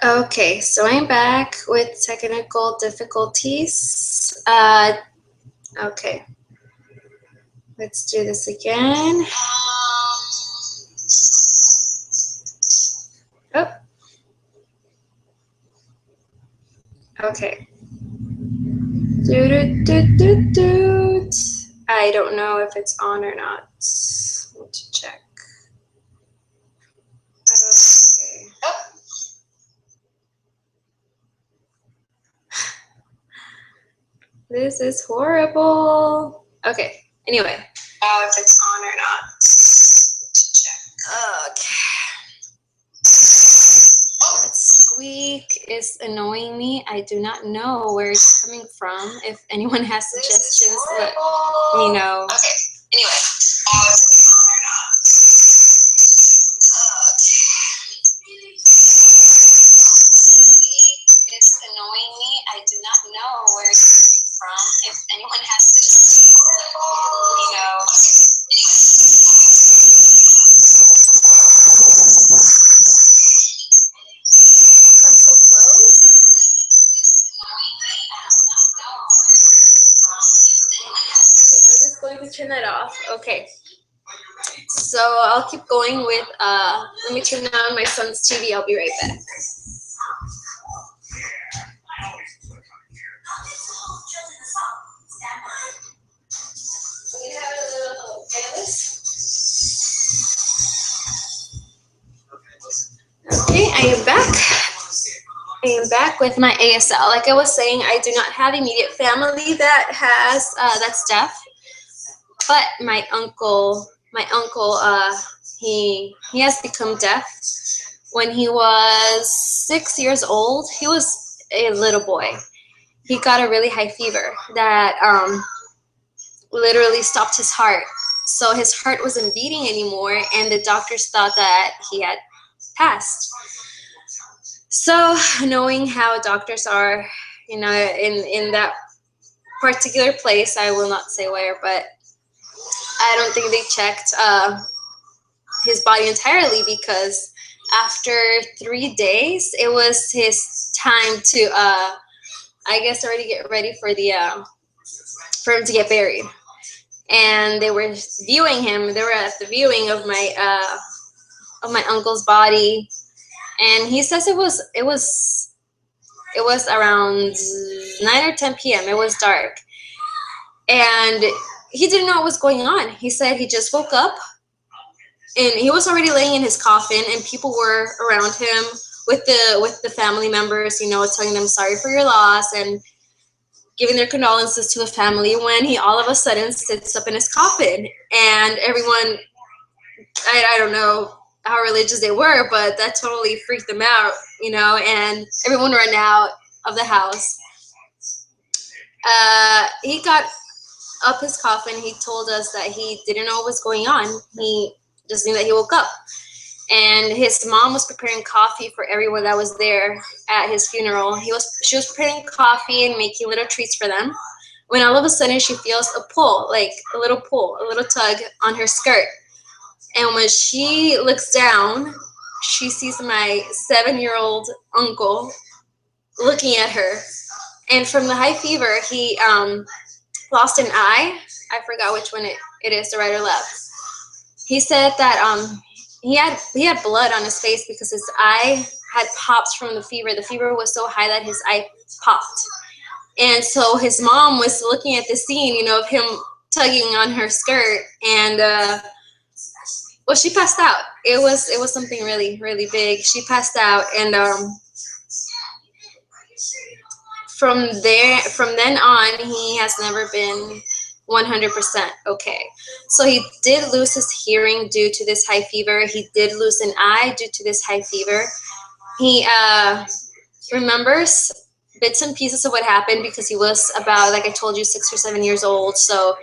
Okay, so I'm back with technical difficulties. Okay, let's do this again. Oh, okay. I don't know if it's on or not. Need to check. Okay. This is horrible. Okay, anyway. If it's on or not. Okay. That squeak is annoying me. I do not know where it's coming from. If anyone has suggestions, let me know. Okay, anyway. If it's on or not. It's annoying me. I do not know where it's coming from. If anyone has suggestions, let me know. I'm so close. I'm just going to turn that off. Okay. So I'll keep going with, let me turn on my son's TV. I'll be right back. Okay, I am back. I am back with my ASL. Like I was saying, I do not have immediate family that has that's deaf, but my uncle, he has become deaf when he was 6 years old. He was a little boy. He got a really high fever that literally stopped his heart. So his heart wasn't beating anymore, and the doctors thought that he had passed. So knowing how doctors are, you know, in that particular place, I will not say where, but I don't think they checked his body entirely, because after 3 days, it was his time to, I guess, already get ready for the for him to get buried. And they were viewing him. They were at the viewing of my uncle's body, and he says it was around 9 or 10 p.m. It was dark, and he didn't know what was going on. He said he just woke up, and he was already laying in his coffin, and people were around him with the family members, you know, telling them sorry for your loss and giving their condolences to the family, when he all of a sudden sits up in his coffin. And everyone, I don't know how religious they were, but that totally freaked them out, you know, and everyone ran out of the house. He got up his coffin. He told us that he didn't know what was going on. He just knew that he woke up. And his mom was preparing coffee for everyone that was there at his funeral. She was preparing coffee and making little treats for them, when all of a sudden she feels a pull, like a little tug on her skirt. And when she looks down, she sees my 7-year-old uncle looking at her. And from the high fever, he lost an eye. I forgot which one it is, the right or left. He said that he had blood on his face because his eye had popped from the fever. The fever was so high that his eye popped. And so his mom was looking at the scene, you know, of him tugging on her skirt, and well, she passed out. It was something really, really big. She passed out, and from then on, he has never been 100% okay. So he did lose his hearing due to this high fever. He did lose an eye due to this high fever. He remembers bits and pieces of what happened because he was about, like I told you, 6 or 7 years old. So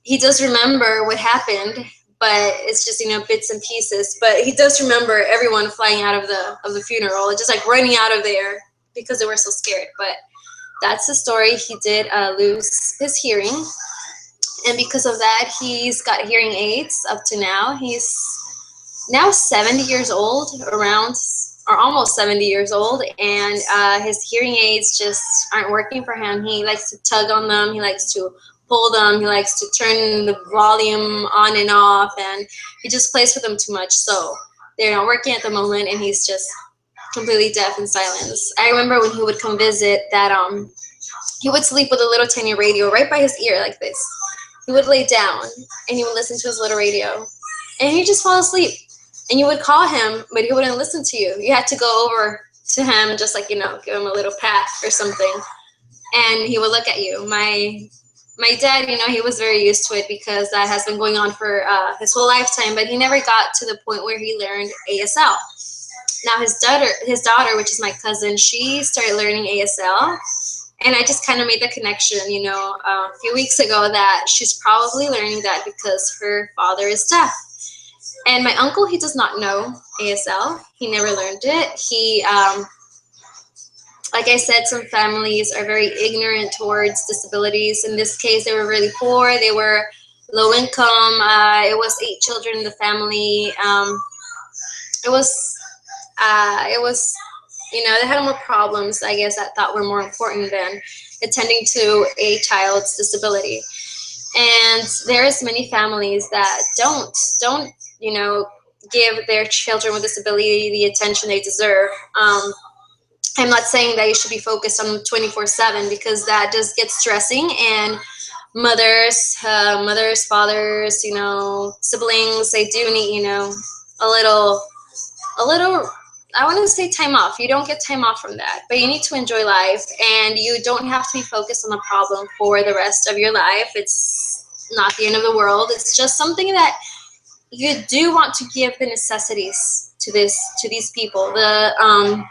he does remember what happened, but it's just, you know, bits and pieces. But he does remember everyone flying out of the funeral, just like running out of there because they were so scared. But that's the story. He did lose his hearing, and because of that, he's got hearing aids up to now. He's now 70 years old, around are almost 70 years old, and his hearing aids just aren't working for him. He likes to tug on them. He likes to pull them. He likes to turn the volume on and off, and he just plays with them too much. So they're not working at the moment, and he's just completely deaf and silenced. I remember when he would come visit that he would sleep with a little tiny radio right by his ear like this. He would lay down and he would listen to his little radio, and he'd just fall asleep. And you would call him, but he wouldn't listen to you. You had to go over to him, just like, give him a little pat or something, and he would look at you. My dad, he was very used to it because that has been going on for his whole lifetime, but he never got to the point where he learned ASL. Now his daughter, which is my cousin, she started learning ASL, and I just kind of made the connection, a few weeks ago, that she's probably learning that because her father is deaf. And my uncle, he does not know ASL. He never learned it. He, like I said, some families are very ignorant towards disabilities. In this case, they were really poor. They were low income. It was 8 children in the family. It was, they had more problems, I guess, that thought were more important than attending to a child's disability. And there's many families that don't, give their children with disability the attention they deserve. I'm not saying that you should be focused on 24/7, because that just gets stressing, and mothers, fathers, siblings, they do need, a little, I want to say time off. You don't get time off from that, but you need to enjoy life, and you don't have to be focused on the problem for the rest of your life. It's not the end of the world. It's just something that you do want to give the necessities to these people. The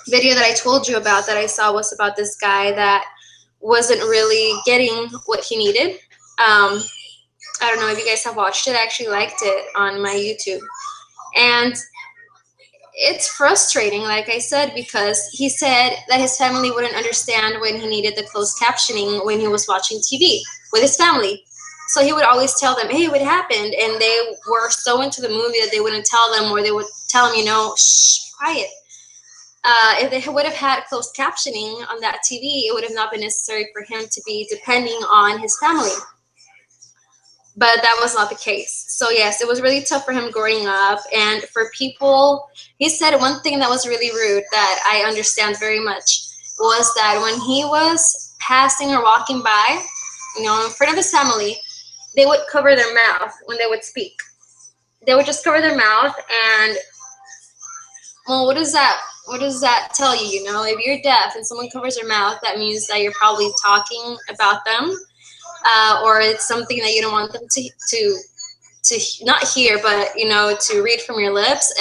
video that I told you about that I saw was about this guy that wasn't really getting what he needed. I don't know if you guys have watched it. I actually liked it on my YouTube. And it's frustrating, like I said, because he said that his family wouldn't understand when he needed the closed captioning when he was watching TV with his family. So he would always tell them, hey, what happened? And they were so into the movie that they wouldn't tell them, or they would tell him, shh, quiet. If they would have had closed captioning on that TV, it would have not been necessary for him to be depending on his family. But that was not the case. So yes, it was really tough for him growing up. And for people, he said one thing that was really rude that I understand very much was that when he was passing or walking by, in front of his family, they would cover their mouth when they would speak. They would just cover their mouth, and well, what does that tell you? If you're deaf and someone covers their mouth, that means that you're probably talking about them, or it's something that you don't want them to not hear, but to read from your lips.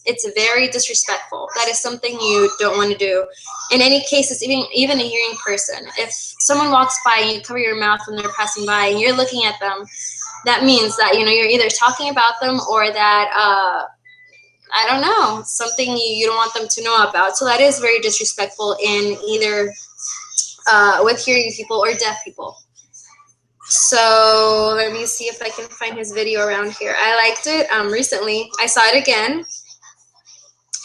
It's very disrespectful. That is something you don't want to do. In any cases, even a hearing person, if someone walks by and you cover your mouth when they're passing by and you're looking at them, that means that you're either talking about them, or that I don't know, something you don't want them to know about. So that is very disrespectful in either with hearing people or deaf people. So let me see if I can find his video around here. I liked it recently. I saw it again.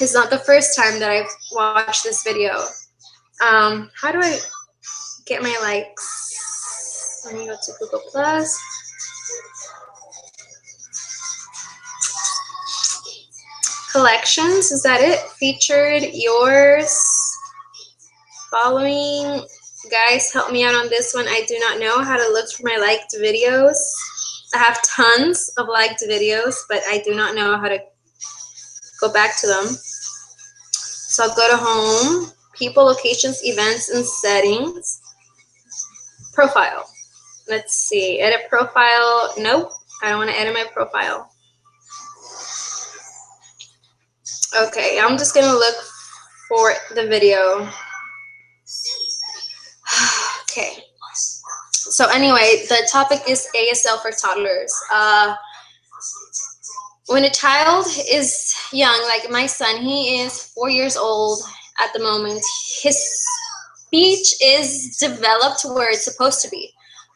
It's not the first time that I've watched this video. How do I get my likes? Let me go to Google Plus. Collections, is that it? Featured, yours, following. Guys, help me out on this one. I do not know how to look for my liked videos. I have tons of liked videos, but I do not know how to go back to them. So I'll go to home, people, locations, events, and settings. Profile. Let's see, edit profile. Nope, I don't want to edit my profile. Okay, I'm just gonna look for the video. Okay, so anyway, the topic is ASL for toddlers. When a child is young, like my son, he is 4 years old at the moment. His speech is developed where it's supposed to be.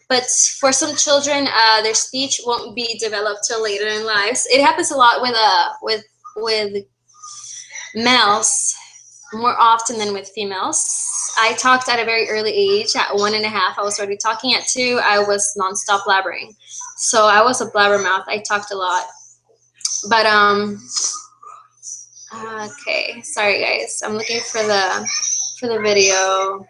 But for some children, their speech won't be developed till later in lives. It happens a lot with males more often than with females. I talked at a very early age. At 1.5, I was already talking. At 2, I was nonstop blabbering. So I was a blabbermouth. I talked a lot. But okay, sorry guys. I'm looking for the video.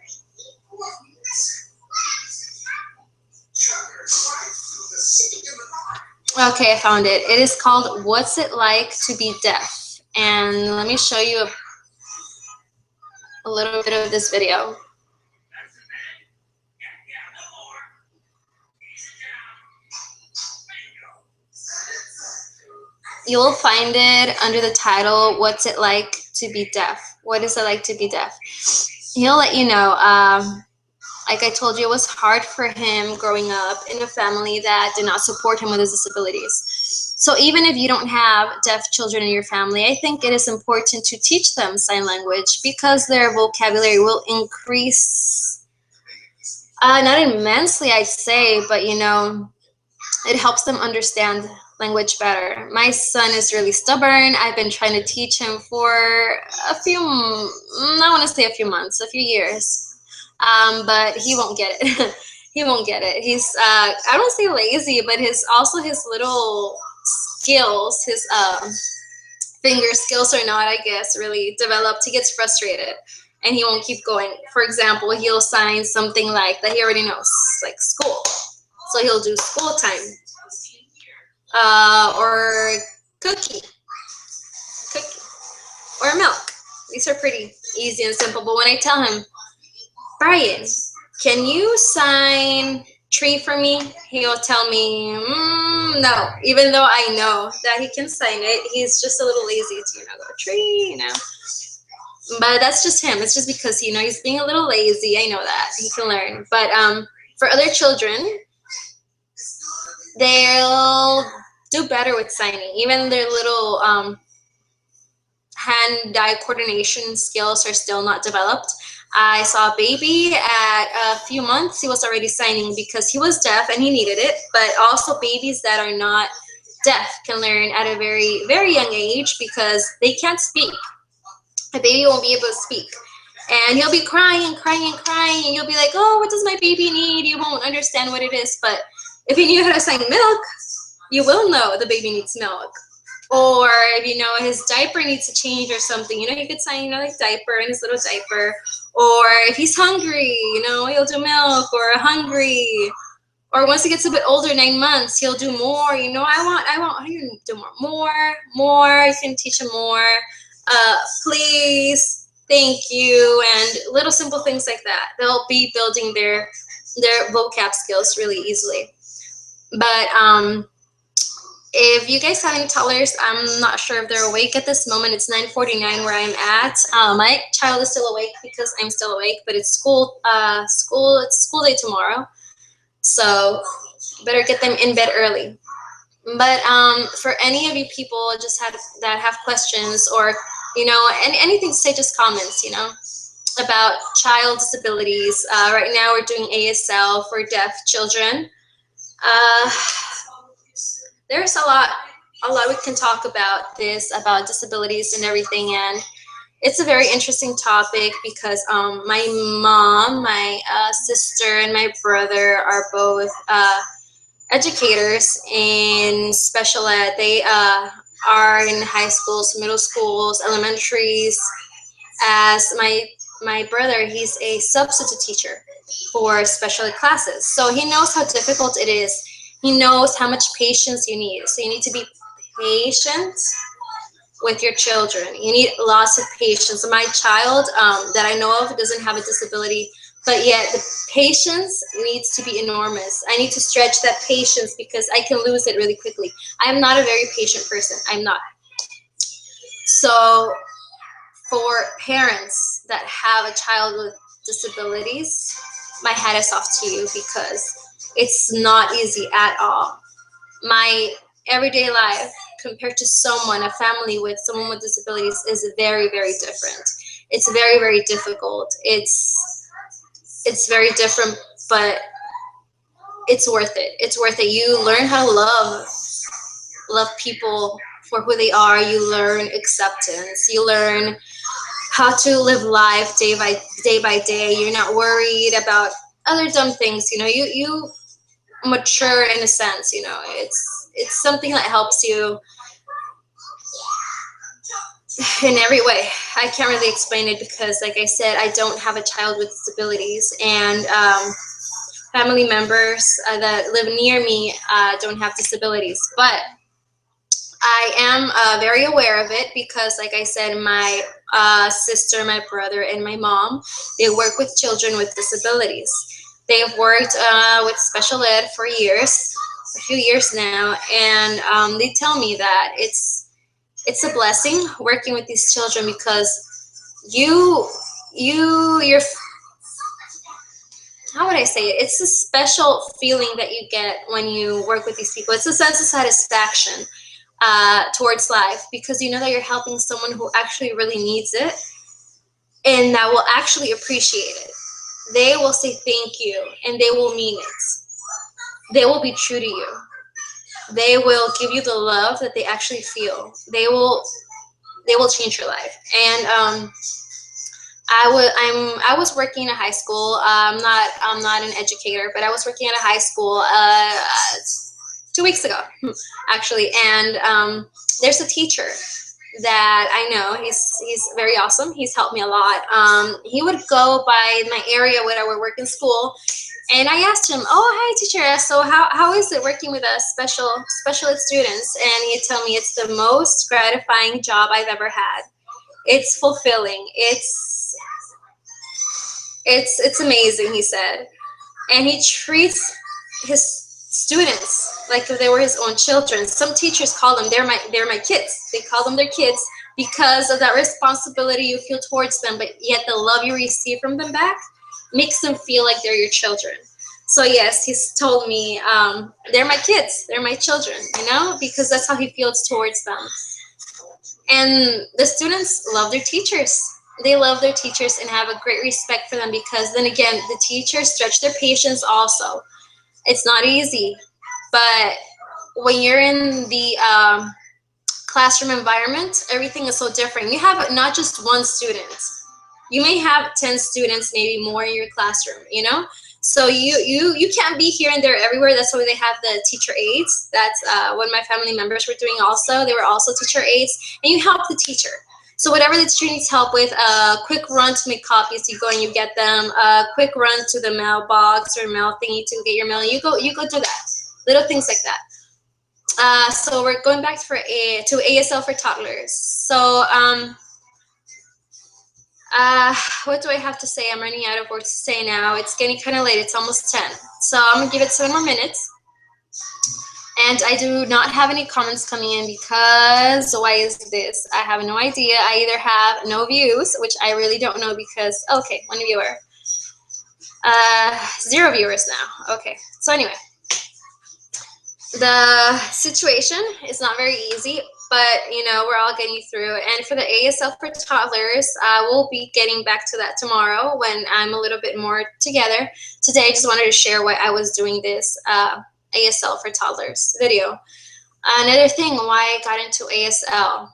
Okay, I found it. It is called "What's It Like to Be Deaf?" And let me show you a little bit of this video. You will find it under the title, "What's It Like to Be Deaf?" What is it like to be deaf? He'll let you know. Like I told you, it was hard for him growing up in a family that did not support him with his disabilities. So even if you don't have deaf children in your family, I think it is important to teach them sign language because their vocabulary will increase, not immensely, I'd say, but you know, it helps them understand language better. My son is really stubborn. I've been trying to teach him for a few, I want to say a few months, a few years. But he won't get it. He won't get it. He's, I don't say lazy, but his little skills, his finger skills are not, I guess, really developed. He gets frustrated and he won't keep going. For example, he'll sign something like that he already knows, like school. So he'll do school time, or cookie, or milk. These are pretty easy and simple. But when I tell him, Brian, can you sign tree for me? He'll tell me, no. Even though I know that he can sign it, he's just a little lazy to, go tree, But that's just him. It's just because, he's being a little lazy. I know that. He can learn. But for other children, they'll do better with signing. Even their little hand-eye coordination skills are still not developed. I saw a baby at a few months. He was already signing because he was deaf and he needed it. But also babies that are not deaf can learn at a very, very young age because they can't speak. A baby won't be able to speak. And he'll be crying and crying and crying. And you'll be like, oh, what does my baby need? You won't understand what it is. But if you knew how to sign milk, you will know the baby needs milk. Or if his diaper needs to change or something, you could sign, like diaper and his little diaper. Or if he's hungry, he'll do milk or hungry. Or once he gets a bit older, 9 months, he'll do more. I want, how do you do more? You can teach him more. Please, thank you, and little simple things like that. They'll be building their vocab skills really easily. But if you guys have any toddlers, I'm not sure if they're awake at this moment. It's 9:49 where I'm at. My child is still awake because I'm still awake, but it's school. It's school day tomorrow, so better get them in bed early. But for any of you people that have questions or anything to say, just comments. About child disabilities. Right now we're doing ASL for deaf children. There's a lot we can talk about about disabilities and everything, and it's a very interesting topic because my mom, my sister, and my brother are both educators in special ed. They are in high schools, middle schools, elementaries. As my brother, he's a substitute teacher for special ed classes, so he knows how difficult it is. He knows how much patience you need. So you need to be patient with your children. You need lots of patience. My child that I know of doesn't have a disability, but yet the patience needs to be enormous. I need to stretch that patience because I can lose it really quickly. I'm not a very patient person. I'm not. So for parents that have a child with disabilities, my hat is off to you because it's not easy at all. My everyday life compared to a family with someone with disabilities is very, very different. It's very, very difficult. It's very different, but it's worth it. It's worth it. You learn how to love people for who they are. You learn acceptance. You learn how to live life day by day. You're not worried about other dumb things. You mature in a sense. It's something that helps you in every way. I can't really explain it because, like I said, I don't have a child with disabilities, and family members that live near me don't have disabilities. But I am very aware of it because, like I said, my sister, my brother, and my mom, they work with children with disabilities. They have worked with special ed for years, a few years now, and they tell me that it's a blessing working with these children because you're, how would I say it? It's a special feeling that you get when you work with these people. It's a sense of satisfaction towards life because you know that you're helping someone who actually really needs it and that will actually appreciate it. They will say thank you and they will mean it. They will be true to you. They will give you the love that they actually feel. They will change your life. And I was working in a high school. I'm not an educator, but I was working at a high school 2 weeks ago, actually. And there's a teacher that I know. He's very awesome. He's helped me a lot. He would go by my area when I would work in school, and I asked him, "Oh, hi, teacher. So how is it working with us special ed students?" And he'd tell me it's the most gratifying job I've ever had. It's fulfilling. It's amazing, he said. And he treats his students like if they were his own children. Some teachers call them they're my kids. They call them their kids because of that responsibility you feel towards them, but yet the love you receive from them back makes them feel like they're your children. So yes, he's told me they're my kids, they're my children, because that's how he feels towards them. And the students love their teachers. They love their teachers and have a great respect for them because then again, the teachers stretch their patience also. It's not easy, but when you're in the classroom environment, everything is so different. You have not just one student. You may have 10 students, maybe more in your classroom, So you can't be here and there everywhere. That's why they have the teacher aides. That's what my family members were doing also. They were also teacher aides, and you help the teacher. So whatever the teacher needs help with, a quick run to make copies, you go and you get them. A quick run to the mailbox or mail thingy to get your mail. You go do that. Little things like that. So we're going back to ASL for toddlers. So what do I have to say? I'm running out of words to say now. It's getting kind of late. It's almost 10. So I'm going to give it 7 more minutes. And I do not have any comments coming in because why is this? I have no idea. I either have no views, which I really don't know because, okay, 1 viewer. 0 viewers now. Okay. So anyway, the situation is not very easy, but we're all getting through. And for the ASL for toddlers, we'll be getting back to that tomorrow when I'm a little bit more together. Today, I just wanted to share why I was doing this ASL for toddlers video. Another thing, why I got into ASL.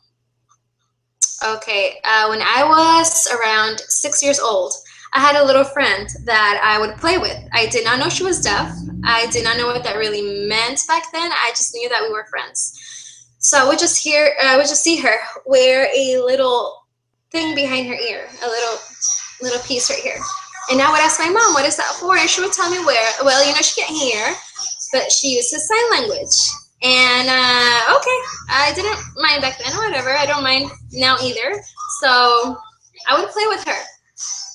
Okay, when I was around 6 years old, I had a little friend that I would play with. I did not know she was deaf. I did not know what that really meant back then. I just knew that we were friends. So I would just see her wear a little thing behind her ear, a little piece right here. And I would ask my mom, what is that for? And she would tell me where. Well, she can't hear, but she uses sign language. And okay, I didn't mind back then, whatever. I don't mind now either. So I would play with her.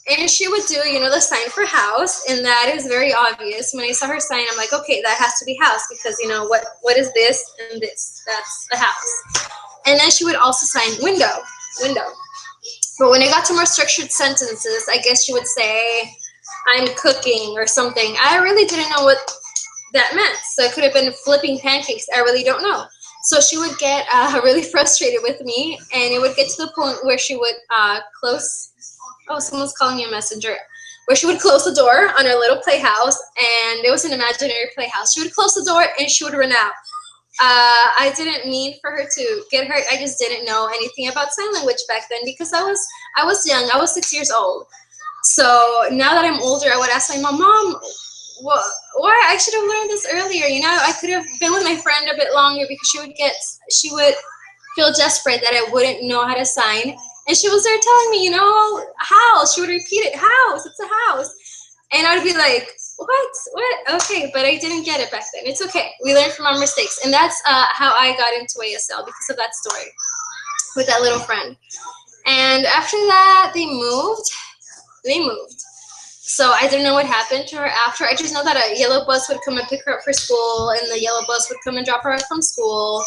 And she would do, the sign for house, and that is very obvious. When I saw her sign, I'm like, okay, that has to be house because, what is this and this? That's the house. And then she would also sign window. But when it got to more structured sentences, I guess she would say, I'm cooking or something. I really didn't know what that meant. So it could have been flipping pancakes. I really don't know. So she would get really frustrated with me, and it would get to the point where she would close. Oh, someone's calling me a messenger. Where she would close the door on her little playhouse, and it was an imaginary playhouse. She would close the door and she would run out. I didn't mean for her to get hurt. I just didn't know anything about sign language back then because I was young. I was 6 years old. So now that I'm older, I would ask my mom, what? Why? I should have learned this earlier. You know, I could have been with my friend a bit longer because she would feel desperate that I wouldn't know how to sign. And she was there telling me, you know, house. She would repeat it, house. It's a house. And I would be like, what? Okay, but I didn't get it back then. It's okay. We learn from our mistakes. And that's how I got into ASL, because of that story with that little friend. And after that, they moved. So I don't know what happened to her after. I just know that a yellow bus would come and pick her up for school, and the yellow bus would come and drop her off from school.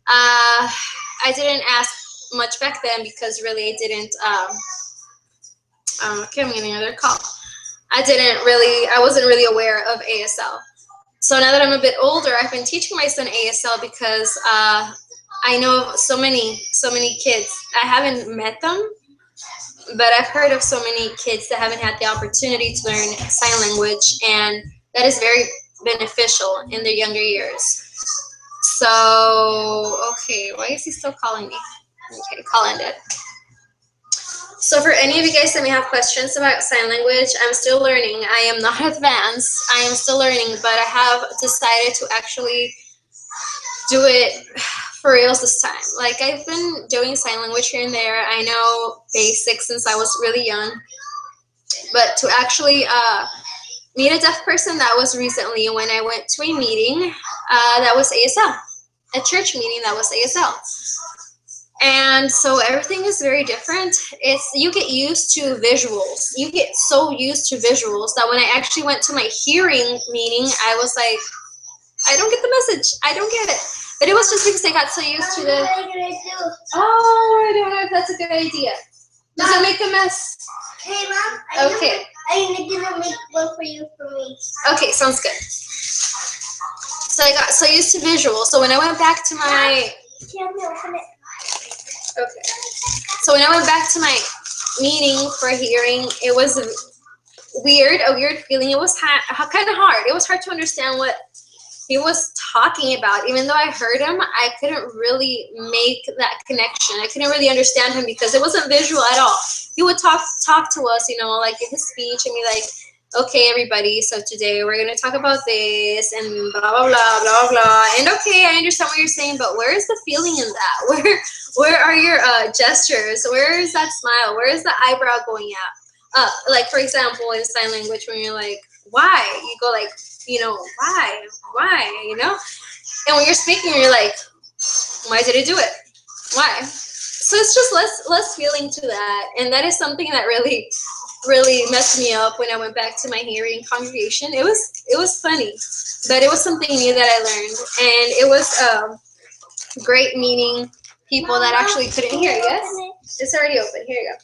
I didn't ask much back then because really I didn't, okay, I'm getting another call. I wasn't really aware of ASL. So now that I'm a bit older, I've been teaching my son ASL because I know so many kids. I haven't met them, but I've heard of so many kids that haven't had the opportunity to learn sign language, and that is very beneficial in their younger years. So, okay, why is he still calling me? Okay, call ended. So for any of you guys that may have questions about sign language, I'm still learning. I am not advanced. I am still learning, but I have decided to actually do it for reals this time. Like, I've been doing sign language here and there. I know basics since I was really young. But to actually meet a deaf person, that was recently when I went to a meeting that was ASL. A church meeting that was ASL. And so everything is very different. You get used to visuals. You get so used to visuals that when I actually went to my hearing meeting, I was like, I don't get the message. I don't get it. But it was just because I got so used to the... Oh, I don't know if that's a good idea. Does it make a mess? Hey, Mom. Okay. I'm gonna make one for you for me. Okay, sounds good. So I got so used to visuals. So when I went back to my... Can you open it? Okay. So when I went back to my meeting for hearing, it was a weird feeling. It was kind of hard. It was hard to understand what he was talking about. Even though I heard him, I couldn't really make that connection. I couldn't really understand him because it wasn't visual at all. He would talk to us, you know, like in his speech, and be like, okay, everybody, so today we're going to talk about this and blah, blah, blah, blah, blah. And okay, I understand what you're saying, but where is the feeling in that? Where are your gestures? Where is that smile? Where is the eyebrow going out? Like, for example, in sign language, when you're like, why? You go like, you know, why, you know? And when you're speaking, you're like, why did it do it? Why? So it's just less feeling to that. And that is something that really messed me up when I went back to my hearing congregation. It was funny, but it was something new that I learned. And it was great meeting people that actually couldn't hear. Yes? It's already open. Here you go.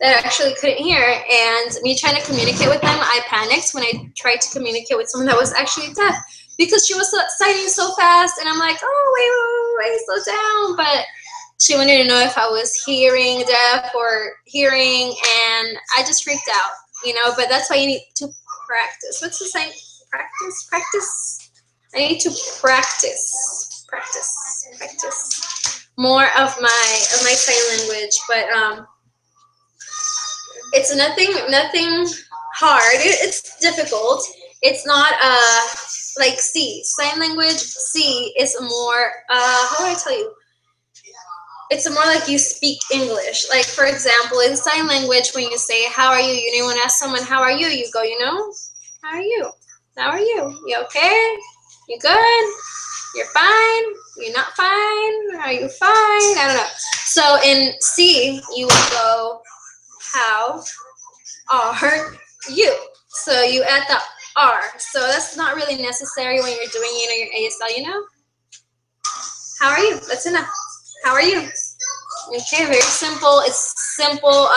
That actually couldn't hear, and me trying to communicate with them, I panicked when I tried to communicate with someone that was actually deaf because she was signing so fast, and I'm like, oh, wait, slow down. But she wanted to know if I was hearing deaf or hearing, and I just freaked out, you know. But that's why you need to practice. What's the saying? Practice. I need to practice more of my sign language, but it's nothing hard. It's difficult. It's not like C. Sign language, C is more, how do I tell you? It's more like you speak English. Like, for example, in sign language, when you say, how are you? You know, when you ask someone, how are you? You go, you know, how are you? How are you? You okay? You good? You're fine? You're not fine? Are you fine? I don't know. So in C, you would go, how are you? So you add the R. So that's not really necessary when you're doing, you know, your ASL, you know? How are you? That's enough. How are you? Okay, very simple. It's simple.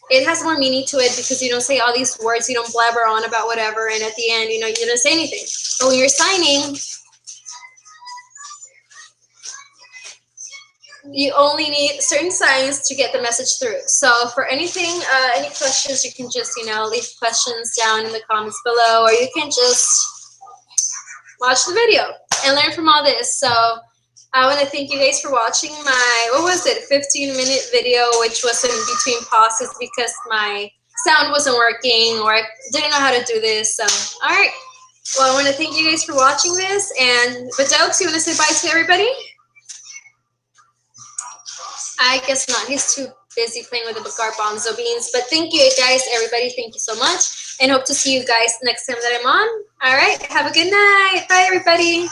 It has more meaning to it because you don't say all these words. You don't blabber on about whatever. And at the end, you know, you didn't say anything. But when you're signing, you only need certain signs to get the message through. So for anything, any questions, you can just, you know, leave questions down in the comments below, or you can just watch the video. and learn from all this. So I want to thank you guys for watching my, what was it, 15-minute video, which was in between pauses because my sound wasn't working or I didn't know how to do this. So, all right. Well, I want to thank you guys for watching this. And Badokes, you want to say bye to everybody? I guess not. He's too busy playing with the garbanzo beans. But thank you guys, everybody. Thank you so much. And hope to see you guys next time that I'm on. All right. Have a good night. Bye, everybody.